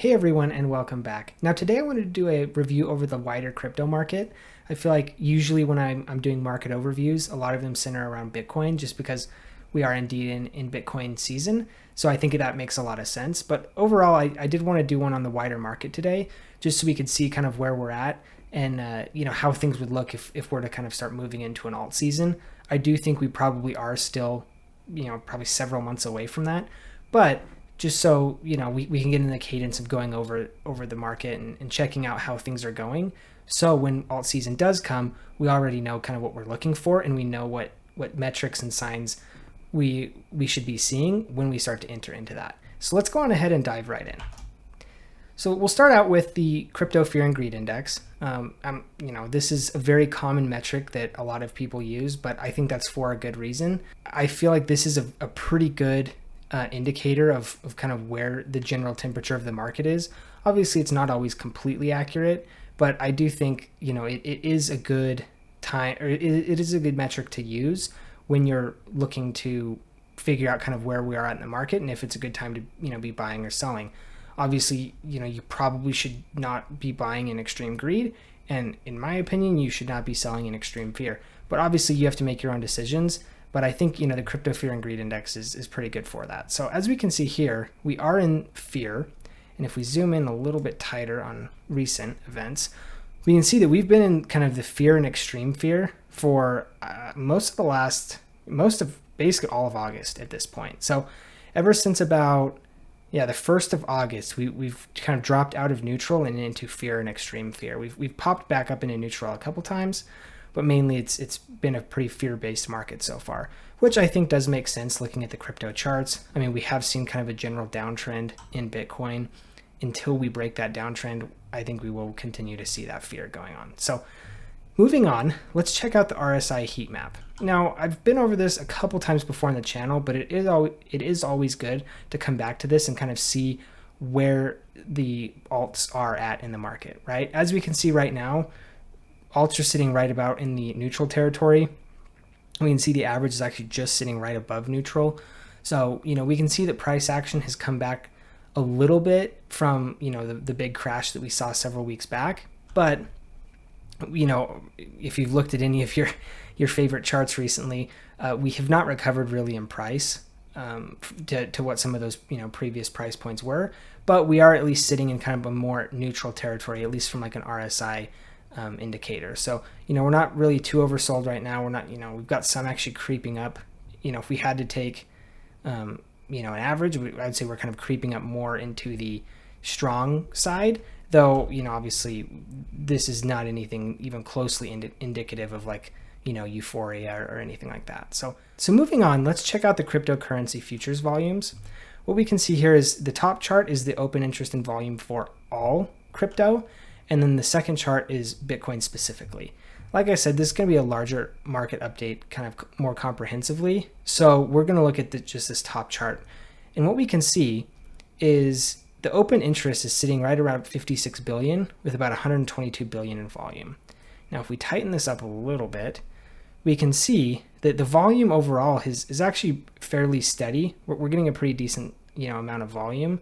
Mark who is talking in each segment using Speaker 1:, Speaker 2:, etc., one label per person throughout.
Speaker 1: Hey everyone, and welcome back. Now today I wanted to do a review over the wider crypto market. I feel like usually when I'm doing market overviews, a lot of them center around Bitcoin just because we are indeed in Bitcoin season. So I think that makes a lot of sense. But overall, I did want to do one on the wider market today just so we could see kind of where we're at and how things would look if we're to kind of start moving into an alt season. I do think we probably are still, probably several months away from that. But just so we can get in the cadence of going over the market and checking out how things are going. So when alt season does come, we already know kind of what we're looking for, and we know what metrics and signs we should be seeing when we start to enter into that. So let's go on ahead and dive right in. So we'll start out with the Crypto Fear and Greed Index. This is a very common metric that a lot of people use, but I think that's for a good reason. I feel like this is a pretty good indicator of kind of where the general temperature of the market is. Obviously, it's not always completely accurate, but I do think it is a good time, or it is a good metric to use when you're looking to figure out kind of where we are at in the market and if it's a good time to be buying or selling. Obviously, you probably should not be buying in extreme greed, and in my opinion, you should not be selling in extreme fear. But obviously, you have to make your own decisions. But I think, the Crypto Fear and Greed Index is pretty good for that. So as we can see here, we are in fear. And if we zoom in a little bit tighter on recent events, we can see that we've been in kind of the fear and extreme fear for most of basically all of August at this point. So ever since about, the 1st of August, we've kind of dropped out of neutral and into fear and extreme fear. We've popped back up into neutral a couple times, but mainly it's been a pretty fear-based market so far, which I think does make sense looking at the crypto charts. I mean, we have seen kind of a general downtrend in Bitcoin. Until we break that downtrend, I think we will continue to see that fear going on. So moving on, let's check out the RSI Heat Map. Now, I've been over this a couple times before on the channel, but it is always good to come back to this and kind of see where the alts are at in the market, right? As we can see right now, alts are sitting right about in the neutral territory. We can see the average is actually just sitting right above neutral. So, we can see that price action has come back a little bit from, the big crash that we saw several weeks back. But, if you've looked at any of your favorite charts recently, we have not recovered really in price to what some of those, previous price points were. But we are at least sitting in kind of a more neutral territory, at leleast from like an RSI indicator. So, we're not really too oversold right now. We're not, we've got some actually creeping up. If we had to take, an average, I'd say we're kind of creeping up more into the strong side, though, obviously this is not anything even closely indicative of like, euphoria or anything like that. So moving on, let's check out the cryptocurrency futures volumes. What we can see here is the top chart is the open interest in volume for all crypto. And then the second chart is Bitcoin specifically. Like I said, this is going to be a larger market update kind of more comprehensively. So we're going to look at just this top chart. And what we can see is the open interest is sitting right around 56 billion with about 122 billion in volume. Now, if we tighten this up a little bit, we can see that the volume overall is actually fairly steady. We're getting a pretty decent, amount of volume.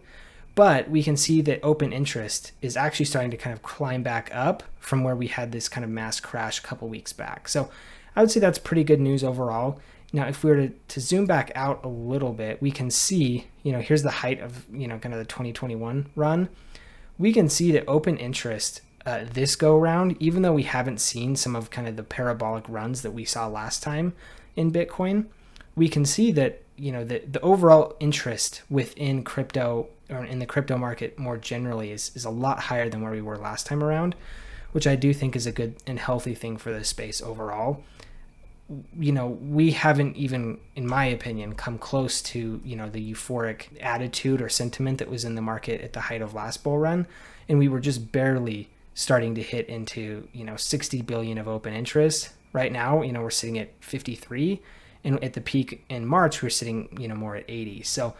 Speaker 1: But we can see that open interest is actually starting to kind of climb back up from where we had this kind of mass crash a couple weeks back. So I would say that's pretty good news overall. Now, if we were to zoom back out a little bit, we can see, here's the height of, kind of the 2021 run. We can see that open interest this go around, even though we haven't seen some of kind of the parabolic runs that we saw last time in Bitcoin, we can see that, the overall interest within crypto or in the crypto market more generally is a lot higher than where we were last time around, which I do think is a good and healthy thing for the space overall. We haven't even, in my opinion, come close to, the euphoric attitude or sentiment that was in the market at the height of last bull run. And we were just barely starting to hit into, 60 billion of open interest. Right now, we're sitting at 53. And at the peak in March, we're sitting, more at 80. So,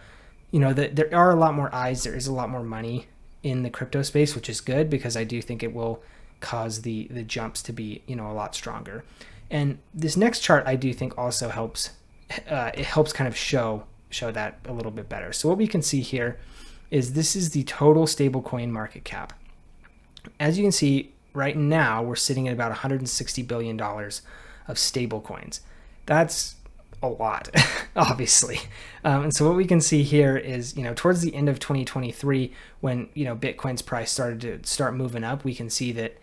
Speaker 1: there are a lot more eyes. There is a lot more money in the crypto space, which is good because I do think it will cause the jumps to be, a lot stronger. And this next chart, I do think also helps. It helps kind of show that a little bit better. So what we can see here is this is the total stablecoin market cap. As you can see, right now we're sitting at about $160 billion of stablecoins. That's a lot, obviously. And so what we can see here is, towards the end of 2023, when, Bitcoin's price started to moving up, we can see that,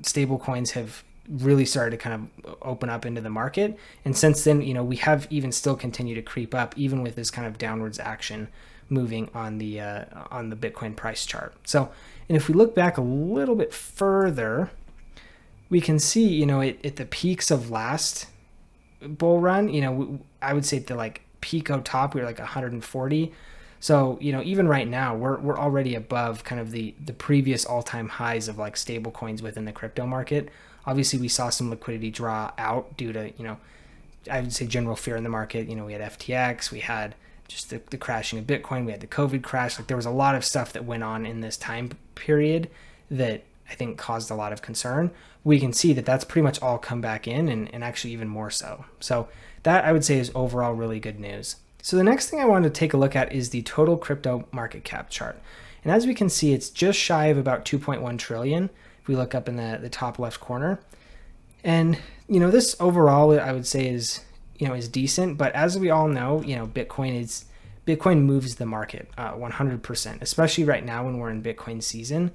Speaker 1: stable coins have really started to kind of open up into the market. And since then, we have even still continued to creep up, even with this kind of downwards action moving on the Bitcoin price chart. So, and if we look back a little bit further, we can see, at the peaks of last bull run, I would say at the like peak of top, we were like 140. So, even right now, we're already above kind of the previous all-time highs of like stable coins within the crypto market. Obviously, we saw some liquidity draw out due to, I would say general fear in the market. We had FTX, we had just the crashing of Bitcoin, we had the COVID crash. Like there was a lot of stuff that went on in this time period that I think caused a lot of concern. We can see that that's pretty much all come back in and actually even more so. So that I would say is overall really good news. So the next thing I wanted to take a look at is the total crypto market cap chart. And as we can see, it's just shy of about 2.1 trillion. If we look up in the top left corner. And, this overall I would say is decent, but as we all know, Bitcoin moves the market 100%, especially right now when we're in Bitcoin season.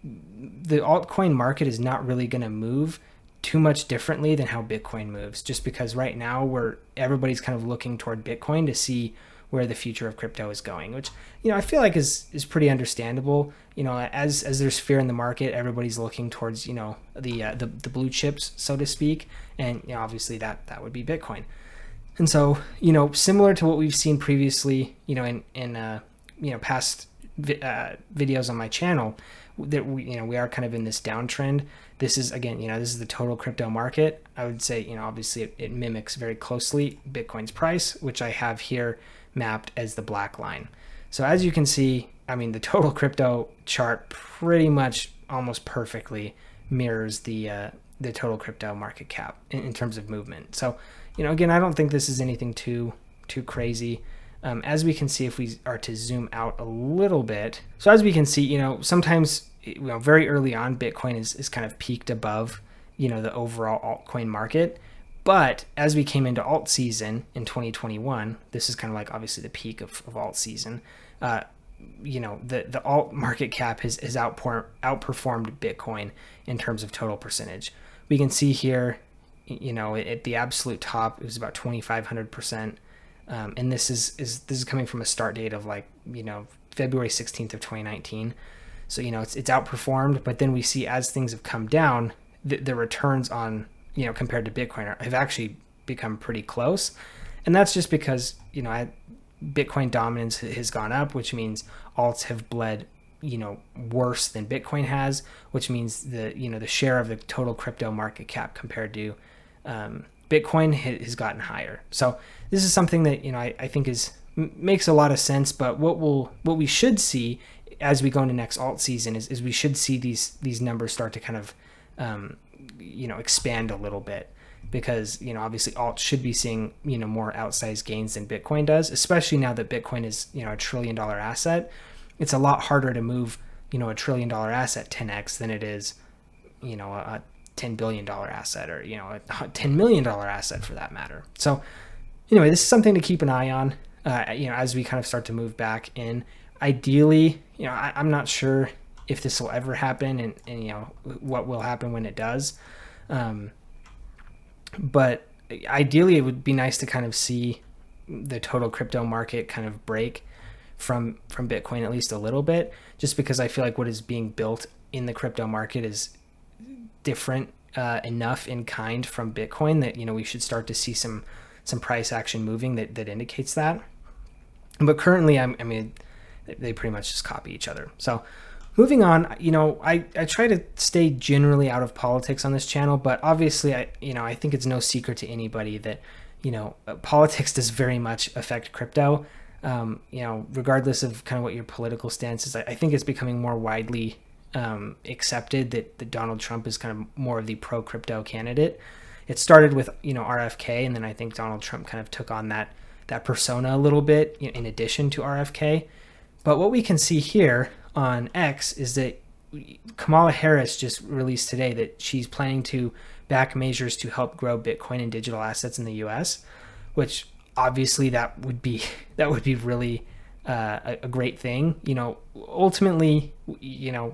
Speaker 1: The altcoin market is not really going to move too much differently than how Bitcoin moves, just because right now everybody's kind of looking toward Bitcoin to see where the future of crypto is going, which, I feel like is pretty understandable. As there's fear in the market, everybody's looking towards, the blue chips, so to speak. And obviously that would be Bitcoin. And so, similar to what we've seen previously, in past videos on my channel, that we are kind of in this downtrend. This is, again, this is the total crypto market. I would say, obviously it mimics very closely Bitcoin's price, which I have here mapped as the black line. So as you can see, the total crypto chart pretty much almost perfectly mirrors the total crypto market cap in terms of movement. So, again, I don't think this is anything too crazy. As we can see, if we are to zoom out a little bit, so as we can see, sometimes, very early on, Bitcoin is kind of peaked above, the overall altcoin market. But as we came into alt season in 2021, this is kind of like obviously the peak of alt season. The alt market cap has outperformed Bitcoin in terms of total percentage. We can see here, at the absolute top, it was about 2,500%. And this is coming from a start date of like, February 16th of 2019. So, it's outperformed, but then we see as things have come down, the returns on, compared to Bitcoin have actually become pretty close. And that's just because, Bitcoin dominance has gone up, which means alts have bled, worse than Bitcoin has, which means the share of the total crypto market cap compared to Bitcoin has gotten higher. So this is something that, I think makes a lot of sense. But what we should see as we go into next alt season is we should see these numbers start to kind of, expand a little bit, because, obviously alt should be seeing, more outsized gains than Bitcoin does, especially now that Bitcoin is, a $1 trillion asset. It's a lot harder to move, a $1 trillion asset 10x than it is, a $10 billion asset, or, a $10 million asset for that matter. So anyway, this is something to keep an eye on, as we kind of start to move back in. Ideally, I'm not sure if this will ever happen and what will happen when it does. But ideally, it would be nice to kind of see the total crypto market kind of break from Bitcoin at least a little bit, just because I feel like what is being built in the crypto market is different enough in kind from Bitcoin that, we should start to see some price action moving that indicates that. But currently, they pretty much just copy each other. So moving on, I try to stay generally out of politics on this channel, but obviously I think it's no secret to anybody that, politics does very much affect crypto. Regardless of kind of what your political stance is, I think it's becoming more widely accepted that Donald Trump is kind of more of the pro-crypto candidate. It started with, RFK, and then I think Donald Trump kind of took on that persona a little bit in addition to RFK. But what we can see here on X is that Kamala Harris just released today that she's planning to back measures to help grow Bitcoin and digital assets in the US, which obviously that would be really a great thing. Ultimately,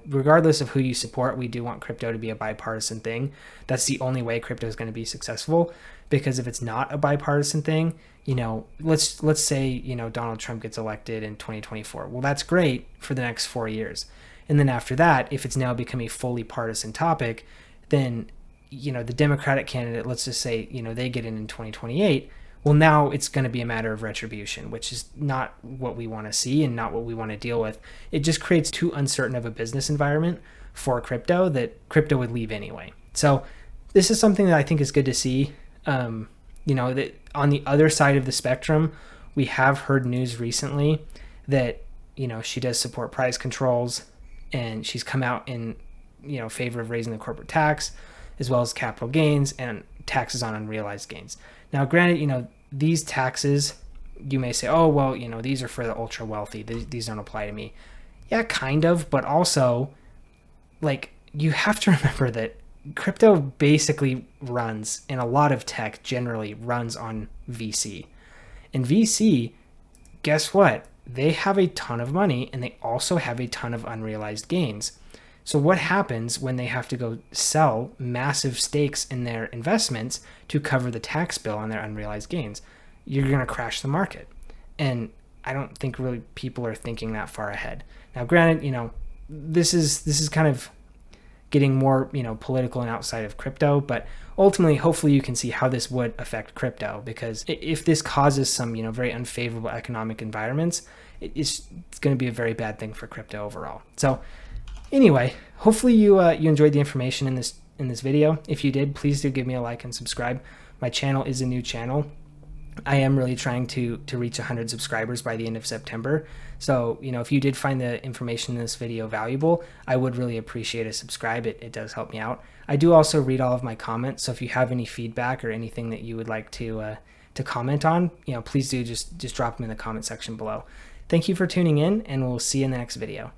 Speaker 1: regardless of who you support, we do want crypto to be a bipartisan thing. That's the only way crypto is going to be successful, because if it's not a bipartisan thing, let's say, Donald Trump gets elected in 2024. Well, that's great for the next 4 years. And then after that, if it's now become a fully partisan topic, then, the Democratic candidate, let's just say, they get in 2028. Well, now it's going to be a matter of retribution, which is not what we want to see and not what we want to deal with. It just creates too uncertain of a business environment for crypto that crypto would leave anyway. So this is something that I think is good to see. That on the other side of the spectrum, we have heard news recently that, she does support price controls, and she's come out in, favor of raising the corporate tax, as well as capital gains and taxes on unrealized gains. Now, granted, these taxes, you may say, oh, well, these are for the ultra wealthy. These don't apply to me. Yeah, kind of. But also, you have to remember that crypto basically runs, and a lot of tech generally runs on VC. And VC, guess what? They have a ton of money, and they also have a ton of unrealized gains. So what happens when they have to go sell massive stakes in their investments to cover the tax bill on their unrealized gains? You're going to crash the market. And I don't think really people are thinking that far ahead. Now, granted, this is kind of getting more, political and outside of crypto, but ultimately, hopefully you can see how this would affect crypto, because if this causes some, very unfavorable economic environments, it's going to be a very bad thing for crypto overall. So anyway, hopefully you enjoyed the information in this video. If you did, please do give me a like and subscribe. My channel is a new channel. I am really trying to reach 100 subscribers by the end of September. So, if you did find the information in this video valuable, I would really appreciate a subscribe. It does help me out. I do also read all of my comments. So if you have any feedback or anything that you would like to comment on, please do just drop them in the comment section below. Thank you for tuning in, and we'll see you in the next video.